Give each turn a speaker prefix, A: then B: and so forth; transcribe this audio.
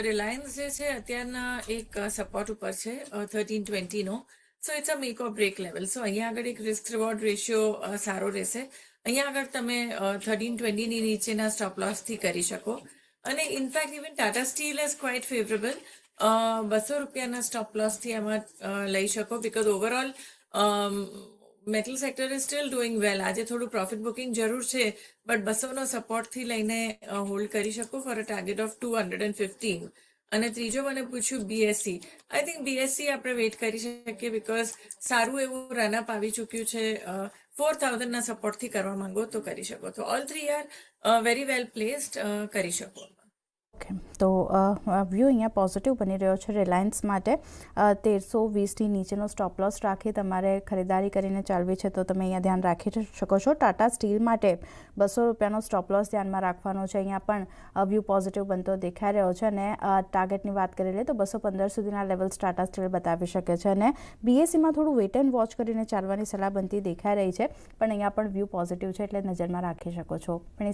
A: Reliance જે છે અત્યારના એક સપોર્ટ ઉપર છે 1320નો. So it's a make or break level. So અહીંયા આગળ એક રિસ્ક રિવોર્ડ રેશિયો સારો રહેશે. અહીંયા આગળ તમે 1320ની નીચેના સ્ટોપ લોસથી કરી શકો. અને in fact even Tata steel is quite favourable. 200 રૂપિયાના સ્ટોપ લોસથી એમાં લઈ શકો, because overall metal sector is still doing વેલ. આજે થોડું પ્રોફિટ બુકિંગ જરૂર છે, બટ 200નો સપોર્ટથી લઈને હોલ્ડ કરી શકો ફોર અ ટાર્ગેટ ઓફ 215. અને ત્રીજો મને પૂછ્યું બીએસસી. આઈ થિંક બીએસસી આપણે વેઇટ કરી શકીએ, બિકોઝ સારું એવું રનઅપ આવી ચૂક્યું છે. 4000ના સપોર્ટથી કરવા માંગો તો કરી શકો. તો all three are very well placed, કરી શકો.
B: ઓકે, તો વ્યૂ અહીંયા પોઝિટિવ બની રહ્યો છે રિલાયન્સ માટે. 1320ની નીચેનો સ્ટોપ લોસ રાખી તમારે ખરીદારી કરીને ચાલવી છે તો તમે અહીંયા ધ્યાન રાખી શકો છો. ટાટા સ્ટીલ માટે 200 રૂપિયાનો સ્ટોપ લોસ ધ્યાનમાં રાખવાનો છે. અહીંયા પણ વ્યૂ પોઝિટિવ બનતો દેખાઈ રહ્યો છે. અને ટાર્ગેટની વાત કરી લઈએ તો 215 સુધીના લેવલ્સ ટાટા સ્ટીલ બતાવી શકે છે. અને બીએસસીમાં થોડું વેટ એન્ડ વોચ કરીને ચાલવાની સલાહ બનતી દેખાઈ રહી છે, પણ અહીંયા પણ વ્યૂ પોઝિટિવ છે એટલે નજરમાં રાખી શકો છો. પણ